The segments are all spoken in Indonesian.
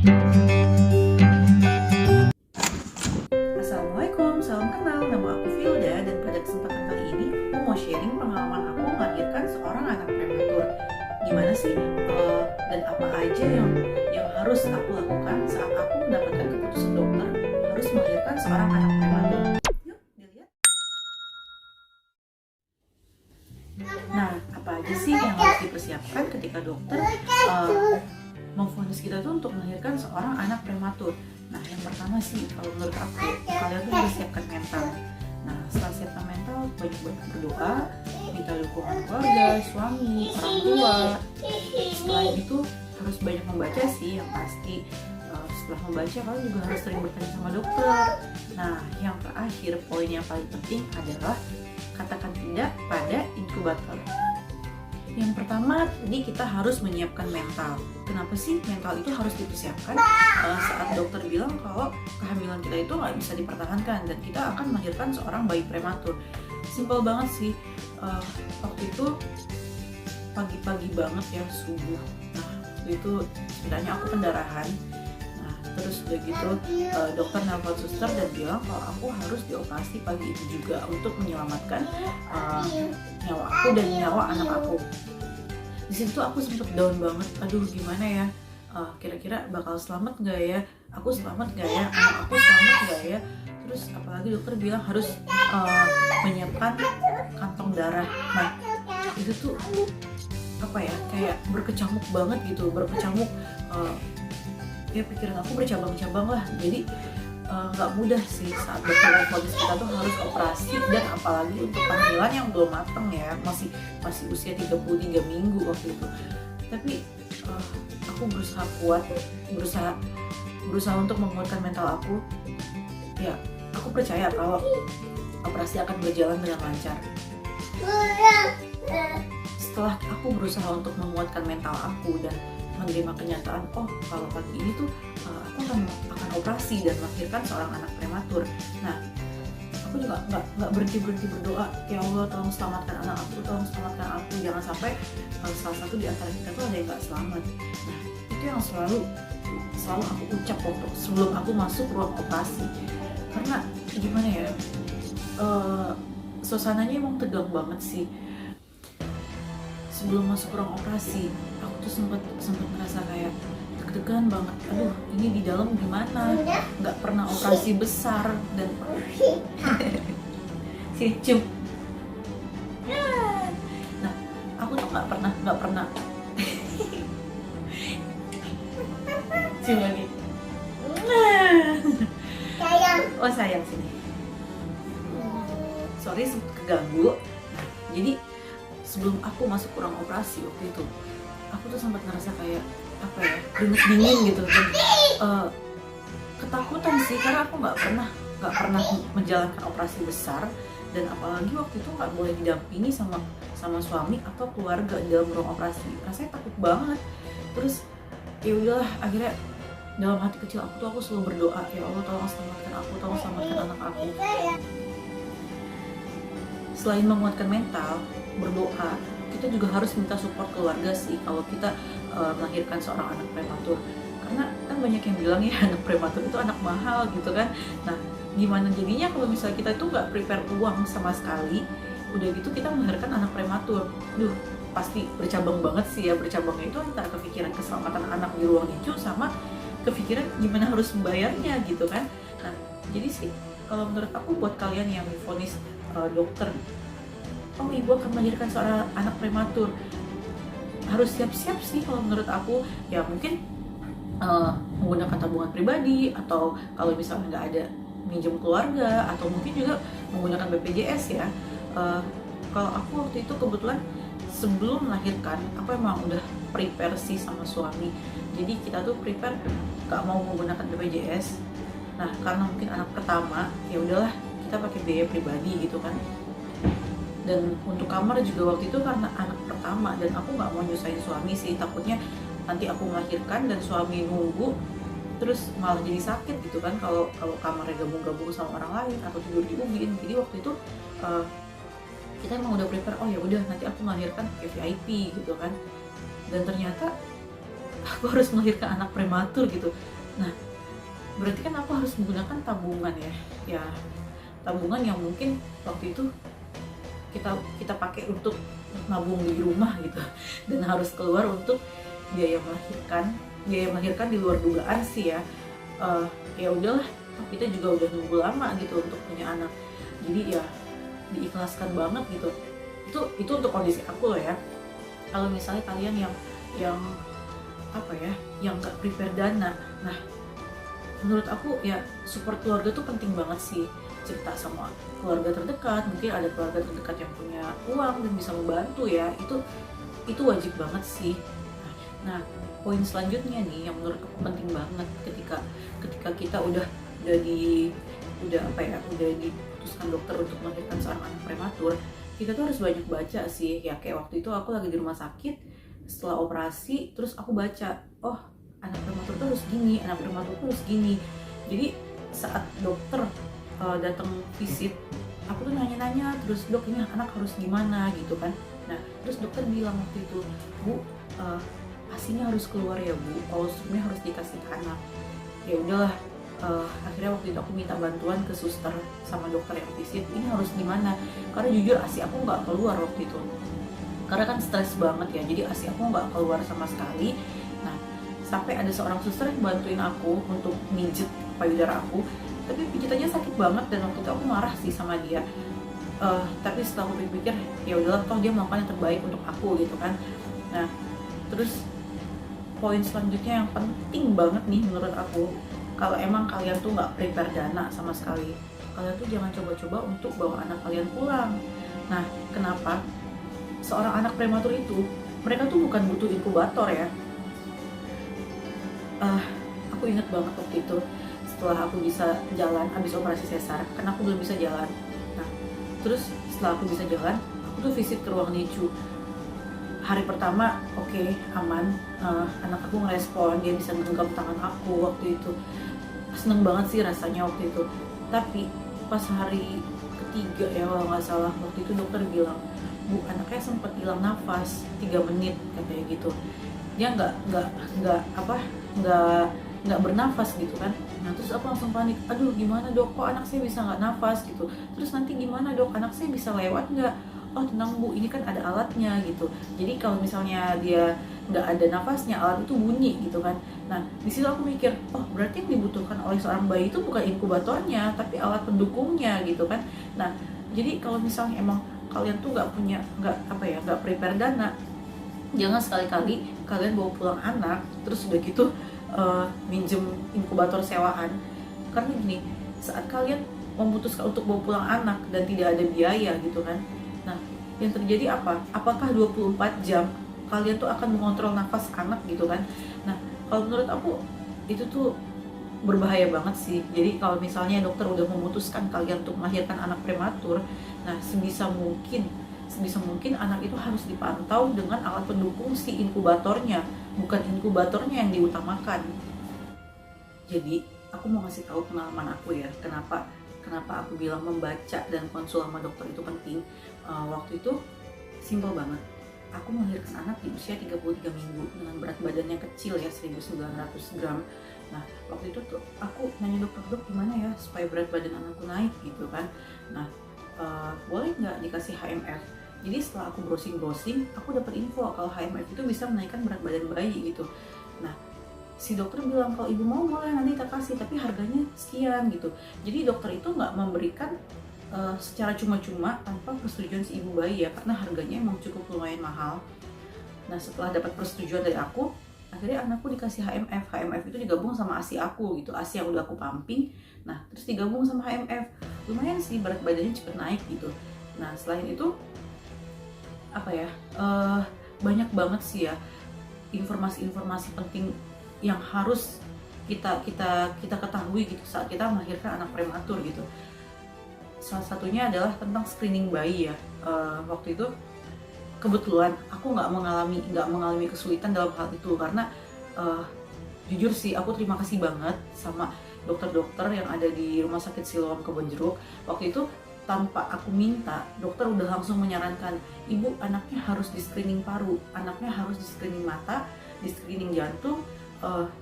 Assalamualaikum, salam kenal, nama aku Filda dan pada kesempatan kali ini aku mau sharing pengalaman aku melahirkan seorang anak prematur. Gimana sih dan apa aja yang harus aku lakukan saat aku mendapatkan keputusan dokter harus melahirkan seorang anak prematur. Yuk dilihat. Nah, apa aja sih yang harus dipersiapkan ketika dokter memvonis kita tuh untuk melahirkan seorang anak prematur? Nah, yang pertama sih kalau menurut aku, kalian tuh harus siapkan mental. Nah, setelah siapkan mental, banyak-banyak berdoa, minta dukungan keluarga, suami, orang tua. Selain itu, harus banyak membaca sih yang pasti. Setelah membaca, kalian juga harus sering bertanya sama dokter. Nah, yang terakhir, poin yang paling penting adalah katakan tidak pada inkubator. Yang pertama, tadi kita harus menyiapkan mental. Kenapa sih mental itu harus dipersiapkan? Saat dokter bilang kalau kehamilan kita itu nggak bisa dipertahankan dan kita akan melahirkan seorang bayi prematur. Simple banget sih. Waktu itu pagi-pagi banget ya, subuh. Nah, itu sebenarnya aku pendarahan. Nah, terus udah gitu dokter nelpon suster dan bilang kalau aku harus dioperasi pagi itu juga untuk menyelamatkan nyawa aku dan nyawa anak aku. Di situ aku sempet down banget. Aduh, gimana ya? Kira-kira bakal selamat nggak ya? Aku selamat nggak ya? Anak aku selamat nggak ya? Terus apalagi dokter bilang harus menyiapkan kantong darah. Nah, itu tuh apa ya? Kayak berkecamuk banget gitu, berkecamuk. Ya pikiran aku bercabang-cabang lah. Jadi nggak mudah sih saat dokter memvonis kita tuh harus operasi, dan apalagi untuk kehamilan yang belum matang ya, masih usia 33 minggu waktu itu. Tapi aku berusaha kuat, berusaha untuk menguatkan mental aku. Ya, aku percaya kalau operasi akan berjalan dengan lancar. Setelah aku berusaha untuk menguatkan mental aku dan menerima kenyataan, oh kalau pagi ini tuh aku akan operasi dan melahirkan seorang anak prematur. Nah, aku juga nggak berhenti berdoa, ya Allah tolong selamatkan anak aku, tolong selamatkan aku, jangan sampai salah satu di antara kita tuh ada yang nggak selamat. Nah, itu yang selalu aku ucap waktu sebelum aku masuk ruang operasi. Karena gimana ya, suasananya emang tegang banget sih. Sebelum masuk ruang operasi, aku tuh sempet ngerasa kayak deg-degan banget. Aduh, ini di dalam gimana? Nggak pernah operasi besar dan si cium. Nah, aku tuh nggak pernah cium lagi. Sayang. Oh sayang, sini. Sorry sempet keganggu. Jadi sebelum aku masuk ruang operasi waktu itu, aku tuh sempat ngerasa kayak apa ya, keringet dingin gitu dan ketakutan sih, karena aku nggak pernah menjalankan operasi besar, dan apalagi waktu itu nggak boleh didampingi sama suami atau keluarga di dalam ruang operasi. Rasanya takut banget. Terus ya udahlah, akhirnya dalam hati kecil aku selalu berdoa, ya Allah tolong selamatkan aku, tolong selamatkan anak aku. Selain menguatkan mental, berdoa, kita juga harus minta support keluarga sih kalau kita melahirkan seorang anak prematur. Karena kan banyak yang bilang ya anak prematur itu anak mahal gitu kan. Nah, gimana jadinya kalau misalnya kita itu nggak prepare uang sama sekali, udah gitu kita melahirkan anak prematur. Duh, pasti bercabang banget sih ya. Bercabangnya itu antara kepikiran keselamatan anak di ruang NICU sama kepikiran gimana harus membayarnya gitu kan. Nah, jadi sih kalau menurut aku buat kalian yang divonis dokter, oh ibu akan melahirkan seorang anak prematur, harus siap-siap sih kalau menurut aku. Ya mungkin menggunakan tabungan pribadi, atau kalau misalnya nggak ada, minjem keluarga, atau mungkin juga menggunakan BPJS ya. Kalau aku waktu itu kebetulan sebelum melahirkan aku emang udah prepare sih sama suami, jadi kita tuh prepare nggak mau menggunakan BPJS. Nah, karena mungkin anak pertama, ya udahlah kita pakai biaya pribadi gitu kan. Dan untuk kamar juga waktu itu karena anak pertama, dan aku nggak mau nyusahin suami sih, takutnya nanti aku melahirkan dan suami nunggu terus malah jadi sakit gitu kan kalau kamarnya gabung-gabung sama orang lain atau tidur di UGI. Jadi waktu itu kita emang udah prepare, oh ya udah nanti aku melahirkan pakai VIP gitu kan. Dan ternyata aku harus melahirkan anak prematur gitu. Nah, berarti kan aku harus menggunakan tabungan ya tabungan yang mungkin waktu itu kita pakai untuk nabung di rumah gitu, dan harus keluar untuk biaya melahirkan di luar dugaan sih ya. Ya udahlah, kita juga udah nunggu lama gitu untuk punya anak, jadi ya diikhlaskan banget gitu. Itu untuk kondisi aku loh ya. Kalau misalnya kalian yang apa ya, yang nggak prepare dana, nah menurut aku ya support keluarga tuh penting banget sih. Cerita sama keluarga terdekat, mungkin ada keluarga terdekat yang punya uang dan bisa membantu ya, itu wajib banget sih. Nah, poin selanjutnya nih yang menurut aku penting banget ketika kita udah diputuskan dokter untuk melahirkan seorang anak prematur, kita tuh harus banyak baca sih ya. Kayak waktu itu aku lagi di rumah sakit setelah operasi, terus aku baca, oh anak prematur tuh harus gini, anak prematur tuh harus gini. Jadi saat dokter datang visit, aku tuh nanya-nanya terus, dok ini anak harus gimana gitu kan. Nah terus dokter bilang waktu itu, bu asinya harus keluar ya bu, kolostrumnya harus dikasih ke anak. Ya udahlah, akhirnya waktu itu aku minta bantuan ke suster sama dokter yang visit, ini harus gimana, karena jujur asi aku nggak keluar waktu itu, karena kan stres banget ya, jadi asi aku nggak keluar sama sekali. Nah sampai ada seorang suster yang bantuin aku untuk mijet payudara aku, tapi pijitannya sakit banget dan waktu itu aku marah sih sama dia. Tapi setelah aku pikir ya udahlah, toh dia melakukan yang terbaik untuk aku gitu kan. Nah terus poin selanjutnya yang penting banget nih menurut aku, kalau emang kalian tuh nggak prepare dana sama sekali, kalian tuh jangan coba-coba untuk bawa anak kalian pulang. Nah kenapa? Seorang anak prematur itu mereka tuh bukan butuh inkubator ya. Aku inget banget waktu itu setelah aku bisa jalan habis operasi sesar, karena aku belum bisa jalan. Nah terus setelah aku bisa jalan, aku tuh visit ke ruang NICU. Hari pertama oke, aman, anak aku ngerespon, dia bisa genggam tangan aku waktu itu, seneng banget sih rasanya waktu itu. Tapi pas hari ketiga ya kalau nggak salah, waktu itu dokter bilang, bu anaknya sempat hilang nafas 3 menit katanya gitu, dia nggak bernafas gitu kan. Nah terus aku langsung panik, aduh gimana dok, kok anak saya bisa nggak nafas gitu, terus nanti gimana dok, anak saya bisa lewat nggak? Oh tenang bu, ini kan ada alatnya gitu, jadi kalau misalnya dia nggak ada nafasnya, alat itu bunyi gitu kan. Nah di situ aku mikir, oh berarti yang dibutuhkan oleh seorang bayi itu bukan inkubatornya tapi alat pendukungnya gitu kan. Nah jadi kalau misalnya emang kalian tuh nggak prepare dana, jangan sekali-kali kalian bawa pulang anak terus udah gitu minjem inkubator sewaan. Karena gini, saat kalian memutuskan untuk bawa pulang anak dan tidak ada biaya gitu kan, nah yang terjadi apa? Apakah 24 jam kalian tuh akan mengontrol nafas anak gitu kan? Nah kalau menurut aku itu tuh berbahaya banget sih. Jadi kalau misalnya dokter udah memutuskan kalian untuk melahirkan anak prematur, nah sebisa mungkin anak itu harus dipantau dengan alat pendukung si inkubatornya, bukan inkubatornya yang diutamakan. Jadi aku mau ngasih tahu pengalaman aku ya, kenapa aku bilang membaca dan konsul sama dokter itu penting. Waktu itu simple banget, aku melahirkan anak di usia 33 minggu dengan berat badannya kecil ya, 1900 gram. Nah waktu itu tuh aku nanya dokter, dok gimana ya supaya berat badan anakku naik gitu kan. Nah boleh nggak dikasih HMF? Jadi setelah aku browsing, aku dapat info kalau HMF itu bisa menaikkan berat badan bayi gitu. Nah si dokter bilang kalau ibu mau boleh nanti kita kasih, tapi harganya sekian gitu. Jadi dokter itu nggak memberikan secara cuma-cuma tanpa persetujuan si ibu bayi ya, karena harganya emang cukup lumayan mahal. Nah setelah dapat persetujuan dari aku, akhirnya anakku dikasih HMF. HMF itu digabung sama ASI aku gitu, ASI yang udah aku pumping, nah terus digabung sama HMF. Lumayan sih berat badannya cepet naik gitu. Nah selain itu banyak banget sih ya informasi-informasi penting yang harus kita ketahui gitu saat kita melahirkan anak prematur gitu. Salah satunya adalah tentang screening bayi ya. Waktu itu kebetulan aku nggak mengalami kesulitan dalam hal itu, karena jujur sih aku terima kasih banget sama dokter-dokter yang ada di Rumah Sakit Siloam Kebonjeruk. Waktu itu tanpa aku minta, dokter udah langsung menyarankan, ibu anaknya harus di screening paru, anaknya harus di screening mata, di screening jantung,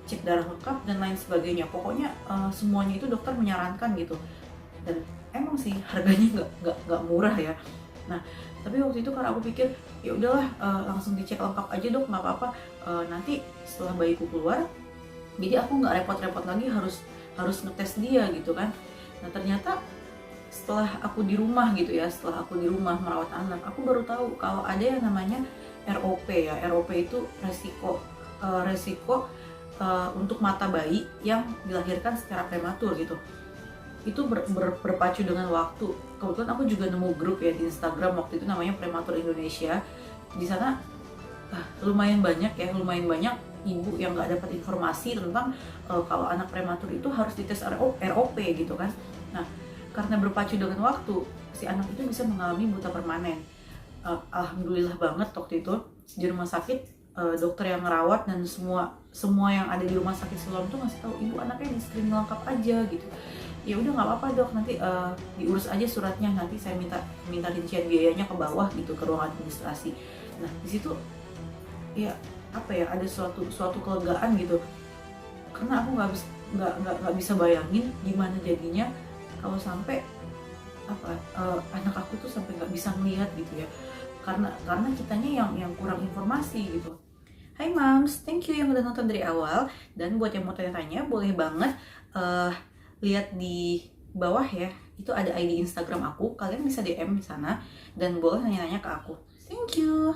cek darah lengkap dan lain sebagainya. Pokoknya semuanya itu dokter menyarankan gitu. Dan emang sih harganya nggak murah ya. Nah, tapi waktu itu karena aku pikir ya udahlah, langsung dicek lengkap aja dok, nggak apa-apa. Nanti setelah bayiku keluar, jadi aku nggak repot-repot lagi harus ngetes dia gitu kan. Nah ternyata setelah aku di rumah gitu ya, setelah aku di rumah merawat anak, aku baru tahu kalau ada yang namanya ROP ya. ROP itu resiko untuk mata bayi yang dilahirkan secara prematur gitu. Itu berpacu dengan waktu. Kebetulan aku juga nemu grup ya di Instagram waktu itu, namanya Prematur Indonesia. Di sana lumayan banyak ibu yang nggak dapat informasi tentang kalau anak prematur itu harus dites ROP gitu kan. Nah, karena berpacu dengan waktu, si anak itu bisa mengalami buta permanen. Alhamdulillah banget waktu itu di rumah sakit, dokter yang ngerawat dan semua yang ada di rumah sakit Siloam tuh ngasih tahu ibu anaknya di screening lengkap aja gitu. Ya udah nggak apa-apa dok, nanti diurus aja suratnya, nanti saya minta rincian biayanya ke bawah gitu, ke ruang administrasi. Nah di situ ya apa ya, ada suatu kelegaan gitu, karena aku nggak bisa bayangin gimana jadinya kalau sampai anak aku tuh sampai nggak bisa melihat gitu ya, karena kitanya yang kurang informasi gitu. Hai Moms, thank you yang udah nonton dari awal, dan buat yang mau tanya-tanya boleh banget lihat di bawah ya, itu ada ID Instagram aku, kalian bisa DM di sana dan boleh nanya-nanya ke aku. Thank you.